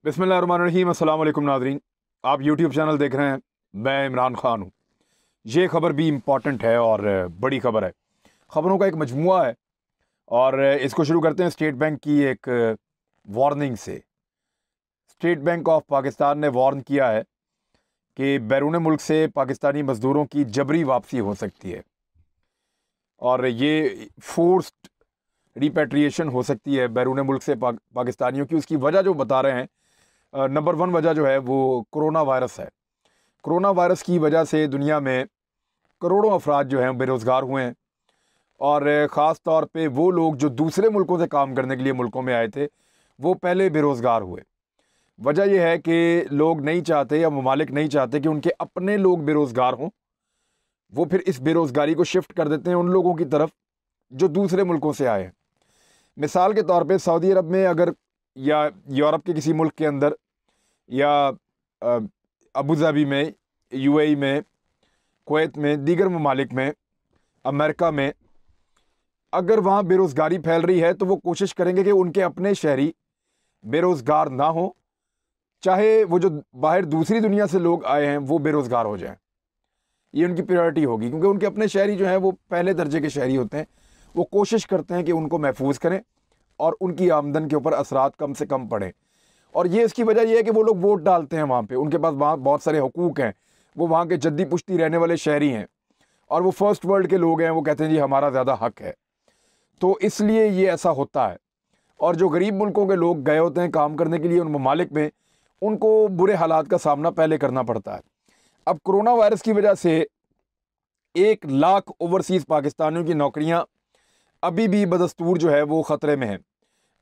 बिस्मिल्लाहिर्रहमानिर्रहीम। अस्सलाम वालेकुम नाज़रीन, आप यूट्यूब चैनल देख रहे हैं। मैं इमरान ख़ान हूँ। ये ख़बर भी इम्पॉर्टेंट है और बड़ी ख़बर है। ख़बरों का एक मजमुआ है और इसको शुरू करते हैं स्टेट बैंक की एक वार्निंग से। स्टेट बैंक ऑफ पाकिस्तान ने वार्न किया है कि बैरून मुल्क से पाकिस्तानी मज़दूरों की जबरी वापसी हो सकती है और ये फोर्स्ड रिपेट्रिएशन हो सकती है बैरून मुल्क से पाकिस्तानियों की। उसकी वजह जो बता रहे हैं, नंबर वन वजह जो है वो कोरोना वायरस है। कोरोना वायरस की वजह से दुनिया में करोड़ों अफराद जो हैं बेरोज़गार हुए हैं और ख़ास तौर पे वो लोग जो दूसरे मुल्कों से काम करने के लिए मुल्कों में आए थे वो पहले बेरोज़गार हुए। वजह यह है कि लोग नहीं चाहते या ममालिक नहीं चाहते कि उनके अपने लोग बेरोज़गार हों। वो फिर इस बेरोज़गारी को शिफ्ट कर देते हैं उन लोगों की तरफ जो दूसरे मुल्कों से आए हैं। मिसाल के तौर पे सऊदी अरब में अगर, या यूरोप के किसी मुल्क के अंदर, या अबू धाबी में, यूएई में, कुवैत में, दीगर ममालिक में, अमेरिका में, अगर वहाँ बेरोज़गारी फैल रही है तो वो कोशिश करेंगे कि उनके अपने शहरी बेरोज़गार ना हो, चाहे वो जो बाहर दूसरी दुनिया से लोग आए हैं वो बेरोज़गार हो जाएं। ये उनकी प्रायोरिटी होगी क्योंकि उनके अपने शहरी जो हैं वो पहले दर्जे के शहरी होते हैं। वो कोशिश करते हैं कि उनको महफूज करें और उनकी आमदन के ऊपर असरात कम से कम पड़ें। और ये इसकी वजह यह है कि वो लोग वोट डालते हैं वहाँ पे, उनके पास वहाँ बहुत सारे हुकूक हैं, वो वहाँ के जद्दी पुश्ती रहने वाले शहरी हैं और वो फर्स्ट वर्ल्ड के लोग हैं। वो कहते हैं जी हमारा ज़्यादा हक है, तो इसलिए ये ऐसा होता है। और जो गरीब मुल्कों के लोग गए होते हैं काम करने के लिए उन ममालिक में, उनको बुरे हालात का सामना पहले करना पड़ता है। अब कोरोना वायरस की वजह से 1 लाख ओवरसीज़ पाकिस्तानियों की नौकरियाँ अभी भी बदस्तूर जो है वो ख़तरे में हैं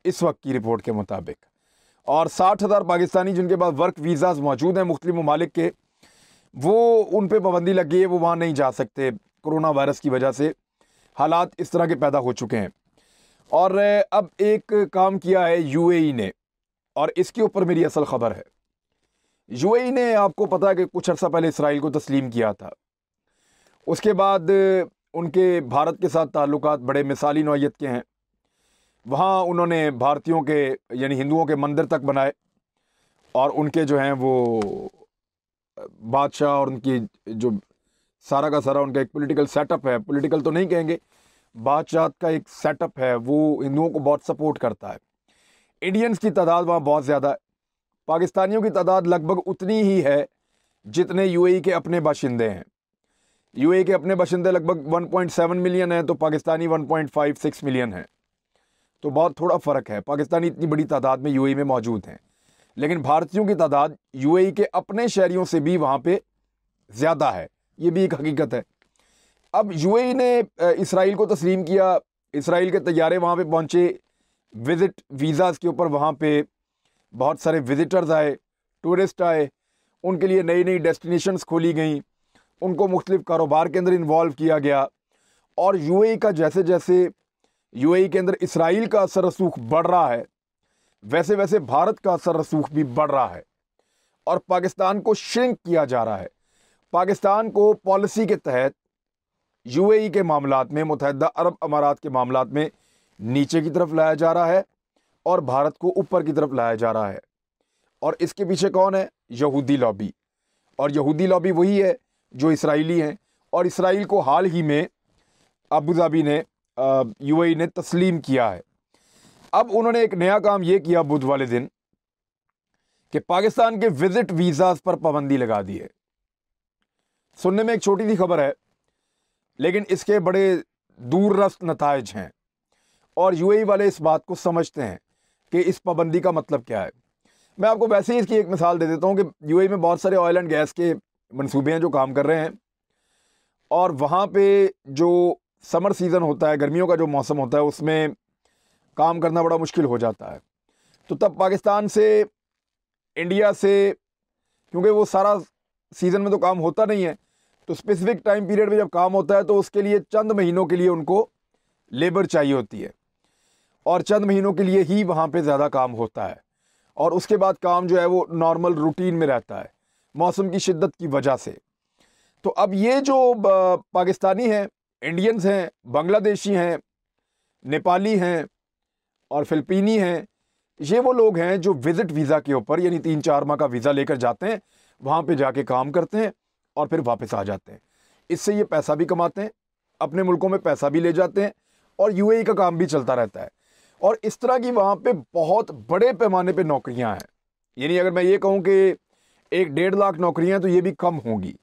इस वक्त की रिपोर्ट के मुताबिक। और 60,000 पाकिस्तानी जिनके पास वर्क वीज़ाज मौजूद हैं मुख्तलिफ ममालिक के, वो उन पर पाबंदी लगी है, वो वहाँ नहीं जा सकते। कोरोना वायरस की वजह से हालात इस तरह के पैदा हो चुके हैं। और अब एक काम किया है यूएई ने, और इसके ऊपर मेरी असल ख़बर है। यूएई ने, आपको पता है कि कुछ अर्सा पहले इसराइल को तस्लीम किया था। उसके बाद उनके भारत के साथ ताल्लुकात बड़े मिसाली नौइयत के हैं। वहाँ उन्होंने भारतीयों के यानी हिंदुओं के मंदिर तक बनाए और उनके जो हैं वो बादशाह और उनकी जो सारा का सारा उनका एक पॉलिटिकल सेटअप है, पॉलिटिकल तो नहीं कहेंगे, बादशाह का एक सेटअप है, वो हिंदुओं को बहुत सपोर्ट करता है। इंडियंस की तादाद वहाँ बहुत ज़्यादा है। पाकिस्तानियों की तादाद लगभग उतनी ही है जितने यूएई के अपने बाशिंदे हैं। यूएई के अपने बाशिंदे लगभग 1.7 मिलियन हैं तो पाकिस्तानी 1.56 मिलियन हैं, तो बहुत थोड़ा फ़र्क है। पाकिस्तानी इतनी बड़ी तादाद में यूएई में मौजूद हैं, लेकिन भारतीयों की तादाद यूएई के अपने शहरियों से भी वहाँ पे ज़्यादा है। ये भी एक हकीकत है। अब यूएई ने इसराइल को तस्लीम किया, इसराइल के तैयारे वहाँ पे पहुँचे विज़िट वीज़ाज़ के ऊपर। वहाँ पे बहुत सारे विज़िटर्स आए, टूरिस्ट आए, उनके लिए नई नई डेस्टिनेशंस खोली गई, उनको मुख्तलिफ कारोबार के अंदर इन्वॉल्व किया गया। और यूएई का जैसे जैसे यूएई के अंदर इसराइल का असर रसूख बढ़ रहा है, वैसे वैसे भारत का असर रसूख भी बढ़ रहा है और पाकिस्तान को श्रिंक किया जा रहा है। पाकिस्तान को पॉलिसी के तहत यूएई के मामलात में, मुत्तहिदा अरब अमारात के मामलात में नीचे की तरफ लाया जा रहा है और भारत को ऊपर की तरफ लाया जा रहा है। और इसके पीछे कौन है? यहूदी लॉबी। और यहूदी लॉबी वही है जो इसराइली हैं। और इसराइल को हाल ही में अबू धाबी ने, यूएई ने तस्लीम किया है। अब उन्होंने एक नया काम ये किया बुध वाले दिन कि पाकिस्तान के विजिट वीज़ाज पर पाबंदी लगा दी है। सुनने में एक छोटी सी खबर है, लेकिन इसके बड़े दूररस्त नताइज हैं और यूएई वाले इस बात को समझते हैं कि इस पाबंदी का मतलब क्या है। मैं आपको वैसे ही इसकी एक मिसाल दे देता हूँ कि यूएई में बहुत सारे ऑयल एंड गैस के मंसूबे हैं जो काम कर रहे हैं और वहाँ पे जो समर सीज़न होता है, गर्मियों का जो मौसम होता है, उसमें काम करना बड़ा मुश्किल हो जाता है। तो तब पाकिस्तान से, इंडिया से, क्योंकि वो सारा सीज़न में तो काम होता नहीं है, तो स्पेसिफिक टाइम पीरियड में जब काम होता है तो उसके लिए चंद महीनों के लिए उनको लेबर चाहिए होती है और चंद महीनों के लिए ही वहाँ पे ज़्यादा काम होता है और उसके बाद काम जो है वो नॉर्मल रूटीन में रहता है मौसम की शिद्दत की वजह से। तो अब ये जो पाकिस्तानी हैं, इंडियंस हैं, बांग्लादेशी हैं, नेपाली हैं और फ़िलिपीनी हैं, ये वो लोग हैं जो विजिट वीज़ा के ऊपर, यानी 3-4 माह का वीज़ा लेकर जाते हैं, वहाँ पे जाके काम करते हैं और फिर वापस आ जाते हैं। इससे ये पैसा भी कमाते हैं, अपने मुल्कों में पैसा भी ले जाते हैं और यूएई का काम भी चलता रहता है। और इस तरह की वहाँ पे बहुत बड़े पैमाने पे नौकरियाँ हैं। यानी अगर मैं ये कहूँ कि 1-1.5 लाख नौकरियाँ तो ये भी कम होंगी।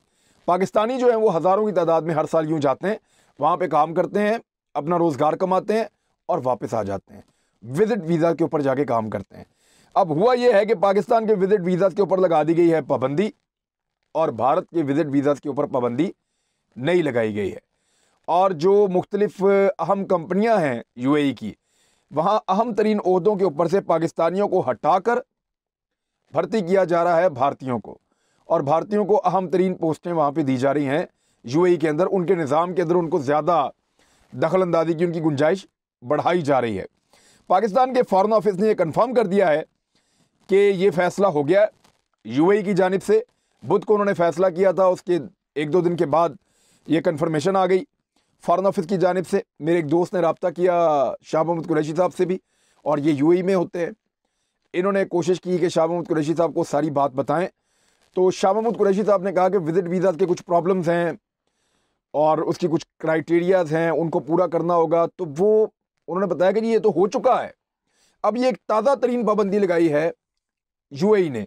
पाकिस्तानी जो हैं वो हज़ारों की तादाद में हर साल यूँ जाते हैं, वहाँ पे काम करते हैं, अपना रोज़गार कमाते हैं और वापस आ जाते हैं। विजिट वीज़ा के ऊपर जाके काम करते हैं। अब हुआ ये है कि पाकिस्तान के विजिट वीज़ा के ऊपर लगा दी गई है पाबंदी और भारत के विजिट वीज़ा के ऊपर पाबंदी नहीं लगाई गई है। और जो मुख्तलिफ अहम कंपनियां हैं यूएई की, वहाँ अहम तरीन ओहदों के ऊपर से पाकिस्तानियों को हटाकर भर्ती किया जा रहा है भारतीयों को, और भारतीयों को अहम तरीन पोस्टें वहाँ पे दी जा रही हैं यूएई के अंदर। उनके निज़ाम के अंदर उनको ज़्यादा दखल अंदाजी की उनकी गुंजाइश बढ़ाई जा रही है। पाकिस्तान के फॉरेन ऑफिस ने यह कन्फर्म कर दिया है कि ये फ़ैसला हो गया यूएई की जानिब से। बुध को उन्होंने फ़ैसला किया था, उसके 1-2 दिन के बाद ये कन्फर्मेशन आ गई फॉरेन ऑफिस की जानिब से। मेरे एक दोस्त ने रब्ता किया शाह महमूद कुरैशी साहब से भी, और ये यूएई में होते हैं। इन्होंने कोशिश की कि शाह महमूद कुरैशी साहब को सारी बात बताएं, तो शाह महमूद कुरैशी साहब ने कहा कि विजिट वीज़ा के कुछ प्रॉब्लम्स हैं और उसकी कुछ क्राइटेरियाज हैं, उनको पूरा करना होगा। तो वो उन्होंने बताया कि ये तो हो चुका है। अब ये एक ताज़ा तरीन पाबंदी लगाई है यूएई ने,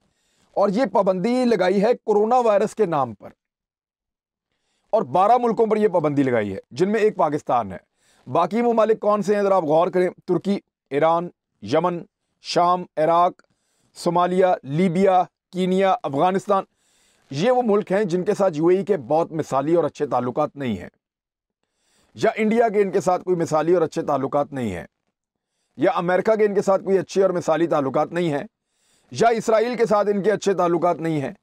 और ये पाबंदी लगाई है कोरोना वायरस के नाम पर, और 12 मुल्कों पर यह पाबंदी लगाई है, जिनमें एक पाकिस्तान है। बाकी ममालिक कौन से हैं अगर आप गौर करें? तुर्की, ईरान, यमन, शाम, Iraq, Somalia, Libya, Kenya, Afghanistan. ये वो मुल्क हैं जिनके साथ यूएई के बहुत मिसाली और अच्छे ताल्लुकात नहीं हैं, या इंडिया के इनके साथ कोई मिसाली और अच्छे ताल्लुकात नहीं हैं, या अमेरिका के इनके साथ कोई अच्छे और मिसाली ताल्लुकात नहीं हैं, या इसराइल के साथ इनके अच्छे ताल्लुकात नहीं हैं,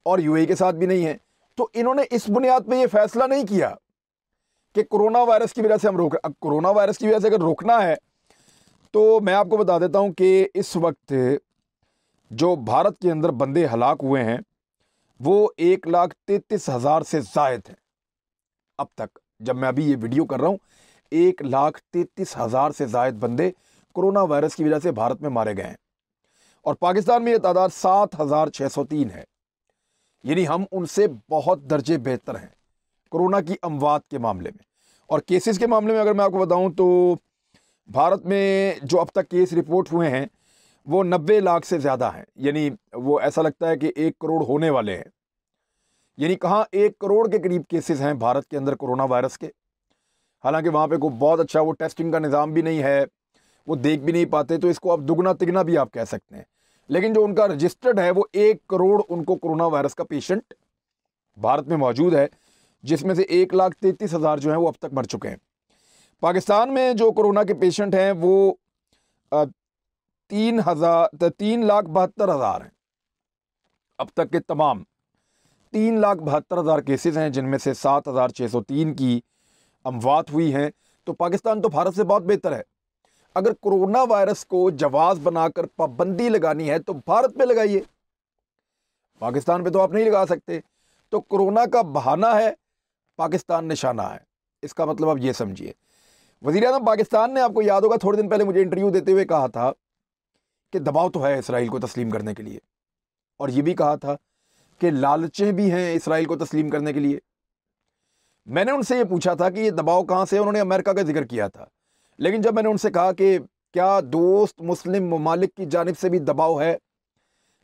और यूएई के साथ भी नहीं है। तो इन्होंने इस बुनियाद पे ये फैसला नहीं किया कि कोरोना वायरस की वजह से हम रोक। अब कोरोना वायरस की वजह से अगर रोकना है तो मैं आपको बता देता हूं कि इस वक्त जो भारत के अंदर बंदे हलाक हुए हैं वो 1,33,000 से ज़ायद हैं अब तक। जब मैं अभी ये वीडियो कर रहा हूं, 1,33,000 से ज़ायद बंदे कोरोना वायरस की वजह से भारत में मारे गए हैं, और पाकिस्तान में ये तादाद 7,603 है। यानी हम उनसे बहुत दर्जे बेहतर हैं कोरोना की अमवात के मामले में। और केसेस के मामले में अगर मैं आपको बताऊं तो भारत में जो अब तक केस रिपोर्ट हुए हैं वो 90 लाख से ज़्यादा हैं। यानी वो ऐसा लगता है कि 1 करोड़ होने वाले हैं। यानी कहाँ 1 करोड़ के करीब केसेस हैं भारत के अंदर कोरोना वायरस के। हालांकि वहाँ पे कोई बहुत अच्छा वो टेस्टिंग का निज़ाम भी नहीं है, वो देख भी नहीं पाते, तो इसको आप दुगना तिगना भी आप कह सकते हैं। लेकिन जो उनका रजिस्टर्ड है वो 1 करोड़ उनको कोरोना वायरस का पेशेंट भारत में मौजूद है, जिसमें से 1,33,000 जो हैं वो अब तक मर चुके हैं। पाकिस्तान में जो कोरोना के पेशेंट हैं वो 3,72,000 हैं अब तक के तमाम। 3,72,000 केसेस हैं, जिनमें से 7,603 की अमवात हुई हैं। तो पाकिस्तान तो भारत से बहुत बेहतर है। अगर कोरोना वायरस को जवाज बनाकर पाबंदी लगानी है तो भारत पे लगाइए, पाकिस्तान पे तो आप नहीं लगा सकते। तो कोरोना का बहाना है, पाकिस्तान निशाना है। इसका मतलब आप ये समझिए। वज़ीर-ए-आज़म पाकिस्तान ने, आपको याद होगा, थोड़े दिन पहले मुझे इंटरव्यू देते हुए कहा था कि दबाव तो है इसराइल को तस्लीम करने के लिए, और ये भी कहा था कि लालचें भी हैं इसराइल को तस्लीम करने के लिए। मैंने उनसे ये पूछा था कि ये दबाव कहाँ से है, उन्होंने अमेरिका का जिक्र किया था। लेकिन जब मैंने उनसे कहा कि क्या दोस्त मुस्लिम ममालिक की जानिब से भी दबाव है,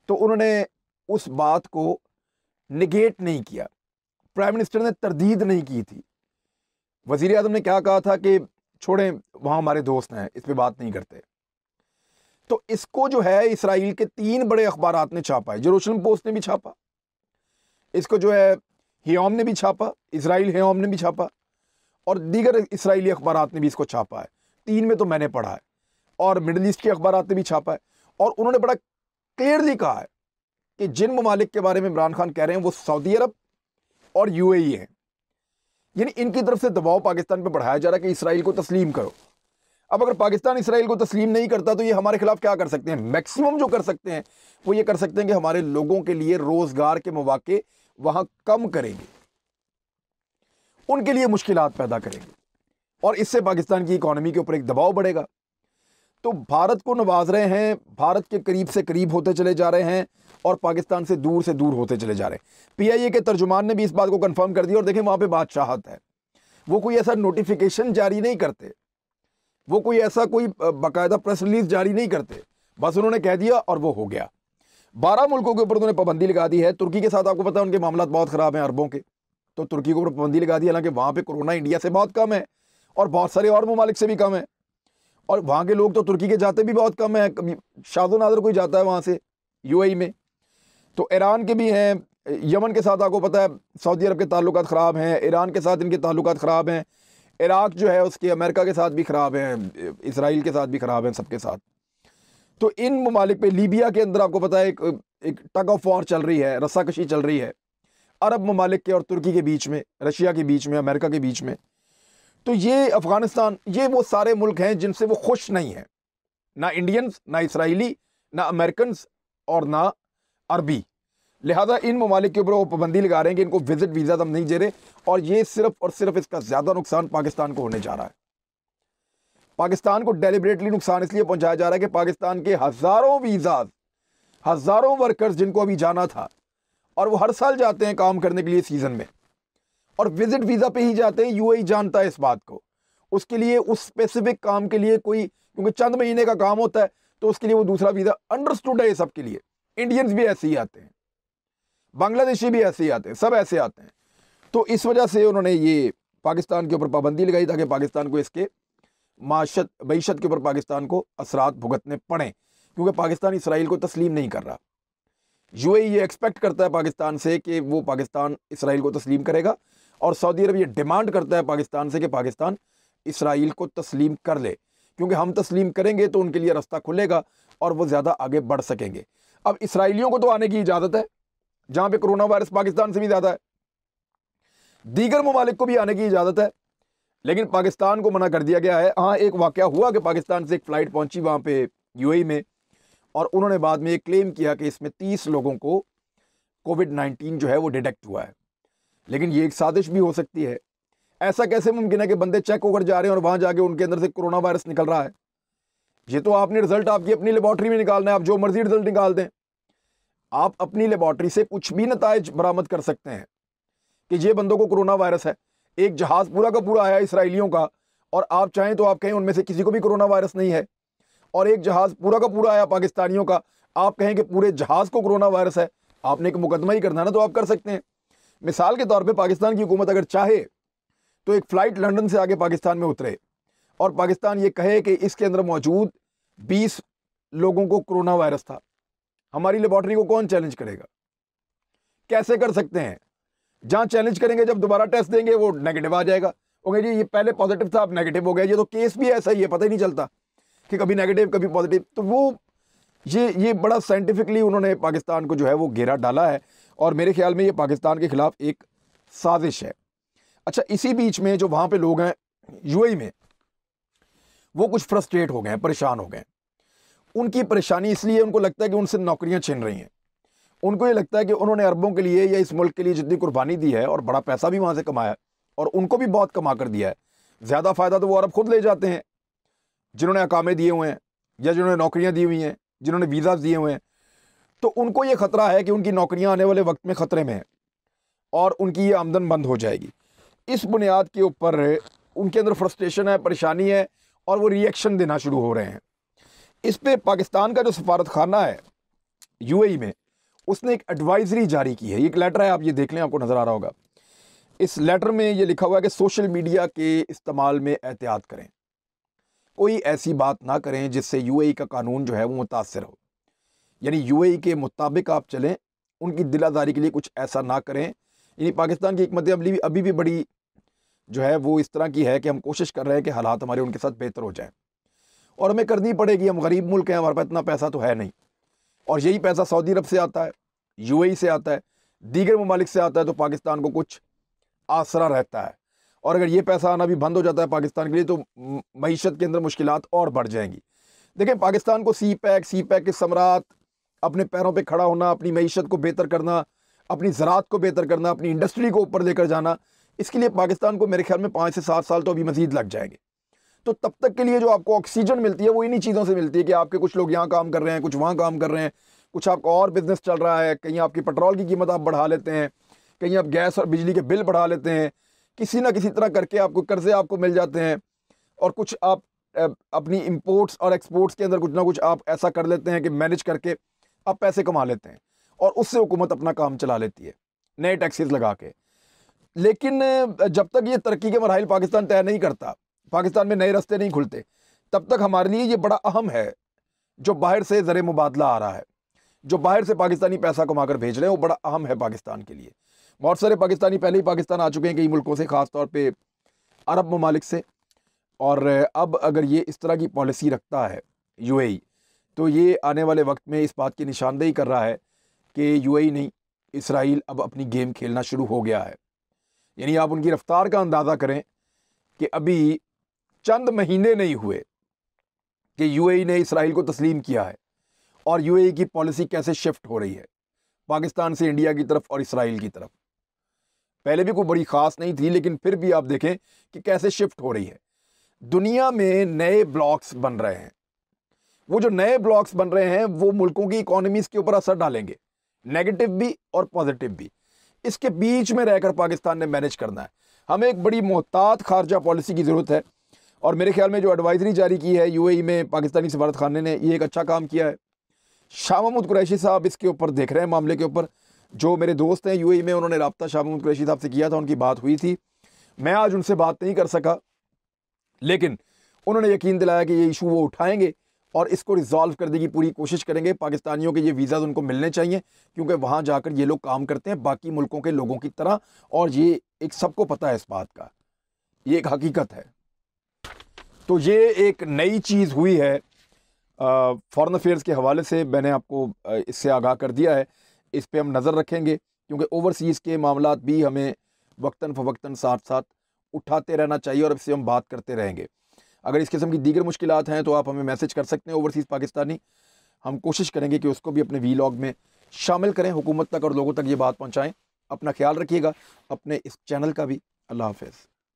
तो उन्होंने उस बात को निगेट नहीं किया। प्राइम मिनिस्टर ने तरदीद नहीं की थी। वज़ीर आज़म ने क्या कहा था कि छोड़ें, वहाँ हमारे दोस्त हैं, इस पर बात नहीं करते। तो इसको जो है इसराइल के 3 बड़े अखबारात ने छापा है। जेरूसलम पोस्ट ने भी छापा, इसको जो है हियोम ने भी छापा, इसराइल हियोम ने भी छापा, और दीगर इसराइली अखबारात ने भी इसको छापा है। 3 में तो मैंने पढ़ा है, और मिडल ईस्ट के अखबारात ने भी छापा है। और उन्होंने बड़ा क्लियरली कहा है कि जिन ममालिक के बारे में इमरान खान कह रहे हैं वो सऊदी अरब और यूएई हैं। यानी इनकी तरफ से दबाव पाकिस्तान पर बढ़ाया जा रहा है कि इसराइल को तस्लीम करो। अब अगर पाकिस्तान इसराइल को तस्लीम नहीं करता तो ये हमारे खिलाफ क्या कर सकते हैं? मैक्सिमम जो कर सकते हैं वो ये कर सकते हैं कि हमारे लोगों के लिए रोजगार के मौके वहां कम करेंगे, उनके लिए मुश्किलात पैदा करेंगे, और इससे पाकिस्तान की इकॉनमी के ऊपर एक दबाव बढ़ेगा। तो भारत को नवाज रहे हैं, भारत के करीब से करीब होते चले जा रहे हैं और पाकिस्तान से दूर होते चले जा रहे हैं। पीआईए के तर्जुमान ने भी इस बात को कंफर्म कर दिया। और देखें वहाँ पे बादशाहत है, वो कोई ऐसा नोटिफिकेशन जारी नहीं करते, वो कोई ऐसा कोई बाकायदा प्रेस रिलीज जारी नहीं करते, बस उन्होंने कह दिया और वो हो गया। 12 मुल्कों के ऊपर उन्होंने पाबंदी लगा दी है। तुर्की के साथ आपको पता है उनके मामला बहुत ख़राब हैं अरबों के, तो तुर्की के ऊपर पाबंदी लगा दी। हालांकि वहाँ पे कोरोना इंडिया से बहुत कम है और बहुत सारे और ममालिक से भी कम है, और वहाँ के लोग तो तुर्की के जाते भी बहुत कम है, कभी शादो नादर कोई जाता है वहाँ से यूएई में। तो ईरान के भी हैं, यमन के साथ आपको पता है सऊदी अरब के ताल्लुकात ख़राब हैं, ईरान के साथ इनके ताल्लुकात ख़राब हैं, इराक जो है उसके अमेरिका के साथ भी ख़राब हैं, इसराइल के साथ भी ख़राब हैं, सबके साथ। तो इन ममालिक पे, लीबिया के अंदर आपको पता है एक टग ऑफ वॉर चल रही है, रस्साकशी चल रही है अरब ममालिक के और तुर्की के बीच में, रशिया के बीच में, अमेरिका के बीच में। तो ये अफ़गानिस्तान, ये वो सारे मुल्क हैं जिनसे वो खुश नहीं है, ना इंडियंस, ना इसराइली, ना अमेरिकन और ना अरबी। लिहाजा इन ममालिक के ऊपर वो पाबंदी लगा रहे हैं कि इनको विजिट वीज़ा हम नहीं दे रहे, और ये सिर्फ और सिर्फ इसका ज़्यादा नुकसान पाकिस्तान को होने जा रहा है। पाकिस्तान को डेलिबरेटली नुकसान इसलिए पहुंचाया जा रहा है कि पाकिस्तान के हज़ारों वीज़ाज, हज़ारों वर्कर्स जिनको अभी जाना था, और वो हर साल जाते हैं काम करने के लिए सीज़न में, और विजिट वीज़ा पे ही जाते हैं। यूएई जानता है इस बात को, उसके लिए उस स्पेसिफिक काम के लिए कोई, क्योंकि चंद महीने का काम होता है, तो उसके लिए वो दूसरा वीज़ा अंडरस्टूड है सबके लिए। इंडियंस भी ऐसे ही आते हैं, बांग्लादेशी भी ऐसे ही आते हैं, सब ऐसे आते हैं। तो इस वजह से उन्होंने ये पाकिस्तान के ऊपर पाबंदी लगाई ताकि पाकिस्तान को इसके मईशत के ऊपर पाकिस्तान को असरात भुगतने पड़े, क्योंकि पाकिस्तान इसराइल को तस्लीम नहीं कर रहा। यूएई ये एक्सपेक्ट करता है पाकिस्तान से कि वो पाकिस्तान इसराइल को तस्लीम करेगा, और सऊदी अरब ये डिमांड करता है पाकिस्तान से कि पाकिस्तान इसराइल को तस्लीम कर ले, क्योंकि हम तस्लीम करेंगे तो उनके लिए रास्ता खुलेगा और वो ज़्यादा आगे बढ़ सकेंगे। अब इसराइलियों को तो आने की इजाज़त है, जहाँ पे कोरोना वायरस पाकिस्तान से भी ज़्यादा है, दीगर ममालिक को भी आने की इजाज़त है, लेकिन पाकिस्तान को मना कर दिया गया है। हाँ, एक वाक़या हुआ कि पाकिस्तान से एक फ़्लाइट पहुंची वहाँ पे यूएई में, और उन्होंने बाद में ये क्लेम किया कि इसमें 30 लोगों को कोविड-19 जो है वो डिटेक्ट हुआ है। लेकिन ये एक साजिश भी हो सकती है। ऐसा कैसे मुमकिन है कि बंदे चेक होकर जा रहे हैं और वहाँ जाके उनके अंदर से कोरोना वायरस निकल रहा है? ये तो आपने रिजल्ट आपकी अपनी लेबॉर्ट्री में निकालना है, आप जो मर्जी रिजल्ट निकाल दें। आप अपनी लेबॉर्ट्री से कुछ भी नताइज बरामद कर सकते हैं कि ये बंदों को कोरोना वायरस है। एक जहाज़ पूरा का पूरा आया इसराइलियों का, और आप चाहें तो आप कहें उनमें से किसी को भी कोरोना वायरस नहीं है, और एक जहाज़ पूरा का पूरा आया पाकिस्तानियों का, आप कहें कि पूरे जहाज़ को कोरोना वायरस है। आपने एक मुकदमा ही करना ना, तो आप कर सकते हैं। मिसाल के तौर पे पाकिस्तान की हुकूमत अगर चाहे तो एक फ़्लाइट लंदन से आगे पाकिस्तान में उतरे और पाकिस्तान ये कहे कि इसके अंदर मौजूद 20 लोगों को कोरोना वायरस था, हमारी लेबॉर्ट्री को कौन चैलेंज करेगा? कैसे कर सकते हैं? जहाँ चैलेंज करेंगे, जब दोबारा टेस्ट देंगे वो नेगेटिव आ जाएगा, ओके जी ये पहले पॉजिटिव था अब नेगेटिव हो गया। ये तो केस भी ऐसा ही है, पता ही नहीं चलता कि कभी नेगेटिव कभी पॉजिटिव। तो वो ये बड़ा साइंटिफिकली उन्होंने पाकिस्तान को जो है वो घेरा डाला है, और मेरे ख्याल में ये पाकिस्तान के खिलाफ एक साजिश है। अच्छा, इसी बीच में जो वहाँ पे लोग हैं यूएई में, वो कुछ फ्रस्ट्रेट हो गए हैं, परेशान हो गए हैं। उनकी परेशानी इसलिए, उनको लगता है कि उनसे नौकरियां छिन रही हैं। उनको ये लगता है कि उन्होंने अरबों के लिए या इस मुल्क के लिए जितनी कुर्बानी दी है और बड़ा पैसा भी वहाँ से कमाया है, और उनको भी बहुत कमा कर दिया है, ज़्यादा फ़ायदा तो वो अरब खुद ले जाते हैं जिन्होंने अकामे दिए हुए हैं या जिन्होंने नौकरियाँ दी हुई हैं, जिन्होंने वीज़ा दिए हुए हैं। तो उनको ये ख़तरा है कि उनकी नौकरियाँ आने वाले वक्त में ख़तरे में हैं और उनकी ये आमदन बंद हो जाएगी। इस बुनियाद के ऊपर उनके अंदर फ्रस्ट्रेशन है, परेशानी है, और वो रिएक्शन देना शुरू हो रहे हैं। इस पे पाकिस्तान का जो सफारत खाना है यूएई में, उसने एक एडवाइजरी जारी की है। एक लेटर है, आप ये देख लें, आपको नज़र आ रहा होगा। इस लेटर में ये लिखा हुआ है कि सोशल मीडिया के इस्तेमाल में एहतियात करें, कोई ऐसी बात ना करें जिससे यूएई का कानून जो है वो मुतासर हो, यानी यूएई के मुताबिक आप चलें, उनकी दिलादारी के लिए कुछ ऐसा ना करें। यानी पाकिस्तान की हिकमत अमली अभी भी बड़ी जो है वो इस तरह की है कि हम कोशिश कर रहे हैं कि हालात हमारे उनके साथ बेहतर हो जाएं, और हमें करनी पड़ेगी। हम गरीब मुल्क हैं, हमारे पास इतना पैसा तो है नहीं, और यही पैसा सऊदी अरब से आता है, यूएई से आता है, दीगर ममालिक से आता है, तो पाकिस्तान को कुछ आसरा रहता है। और अगर ये पैसा आना भी बंद हो जाता है पाकिस्तान के लिए, तो मईशत के अंदर मुश्किलात और बढ़ जाएंगी। देखें, पाकिस्तान को सी पैक के समरात, अपने पैरों पे खड़ा होना, अपनी मईशत को बेहतर करना, अपनी ज़राअत को बेहतर करना, अपनी इंडस्ट्री को ऊपर लेकर जाना, इसके लिए पाकिस्तान को मेरे ख्याल में 5 से 7 साल तो अभी मज़ीद लग जाएंगे। तो तब तक के लिए जो आपको ऑक्सीजन मिलती है वो इन्हीं चीज़ों से मिलती है कि आपके कुछ लोग यहाँ काम कर रहे हैं, कुछ वहाँ काम कर रहे हैं, कुछ आपका और बिजनेस चल रहा है, कहीं आपकी पेट्रोल की कीमत आप बढ़ा लेते हैं, कहीं आप गैस और बिजली के बिल बढ़ा लेते हैं, किसी ना किसी तरह करके आपको कर्जे आपको मिल जाते हैं, और कुछ आप अपनी इंपोर्ट्स और एक्सपोर्ट्स के अंदर कुछ ना कुछ आप ऐसा कर लेते हैं कि मैनेज करके आप पैसे कमा लेते हैं, और उससे हुकूमत अपना काम चला लेती है नए टैक्सेस लगा के। लेकिन जब तक ये तरक्की के मराहिल पाकिस्तान तय नहीं करता, पाकिस्तान में नए रास्ते नहीं खुलते, तब तक हमारे लिए ये बड़ा अहम है जो बाहर से ज़र मुबादला आ रहा है, जो बाहर से पाकिस्तानी पैसा कमा कर भेज रहे हैं, वो बड़ा अहम है पाकिस्तान के लिए। बहुत सारे पाकिस्तानी पहले ही पाकिस्तान आ चुके हैं कई मुल्कों से, ख़ास तौर पे अरब ममालिक से, और अब अगर ये इस तरह की पॉलिसी रखता है यूएई, तो ये आने वाले वक्त में इस बात की निशानदेही कर रहा है कि यूएई नहीं, इसराइल अब अपनी गेम खेलना शुरू हो गया है। यानी आप उनकी रफ्तार का अंदाज़ा करें कि अभी चंद महीने नहीं हुए कि यूएई ने इसराइल को तस्लीम किया है, और यूएई की पॉलिसी कैसे शिफ्ट हो रही है पाकिस्तान से इंडिया की तरफ और इसराइल की तरफ। पहले भी कोई बड़ी ख़ास नहीं थी, लेकिन फिर भी आप देखें कि कैसे शिफ्ट हो रही है। दुनिया में नए ब्लॉक्स बन रहे हैं, वो जो नए ब्लॉक्स बन रहे हैं वो मुल्कों की इकोनॉमीज़ के ऊपर असर डालेंगे, नेगेटिव भी और पॉजिटिव भी। इसके बीच में रहकर पाकिस्तान ने मैनेज करना है। हमें एक बड़ी मोहतात खारजा पॉलिसी की ज़रूरत है, और मेरे ख्याल में जो एडवाइजरी जारी की है यूएई में पाकिस्तानी सफारत खाने ने, ये एक अच्छा काम किया है। शाह महमूद कुरैशी साहब इसके ऊपर देख रहे हैं मामले के ऊपर। जो मेरे दोस्त हैं यूएई में, उन्होंने रब्ता शाह महमूद कुरैशी साहब से किया था, उनकी बात हुई थी। मैं आज उनसे बात नहीं कर सका, लेकिन उन्होंने यकीन दिलाया कि ये इशू वो उठाएंगे और इसको रिजॉल्व करने की पूरी कोशिश करेंगे। पाकिस्तानियों के ये वीज़ा उनको मिलने चाहिए, क्योंकि वहाँ जाकर ये लोग काम करते हैं बाकी मुल्कों के लोगों की तरह, और ये एक सबको पता है इस बात का, ये एक हकीकत है। तो ये एक नई चीज़ हुई है फॉरेन अफेयर्स के हवाले से, मैंने आपको इससे आगाह कर दिया है। इस पे हम नज़र रखेंगे, क्योंकि ओवरसीज़ के मामलात भी हमें वक्तन फ़वक्तन साथ साथ उठाते रहना चाहिए, और इससे हम बात करते रहेंगे। अगर इस किस्म की दीगर मुश्किलात हैं तो आप हमें मैसेज कर सकते हैं ओवरसीज़ पाकिस्तानी। हम कोशिश करेंगे कि उसको भी अपने वीलॉग में शामिल करें, हुकूमत तक और लोगों तक ये बात पहुँचाएँ। अपना ख्याल रखिएगा, अपने इस चैनल का भी। अल्लाह हाफ़िज़।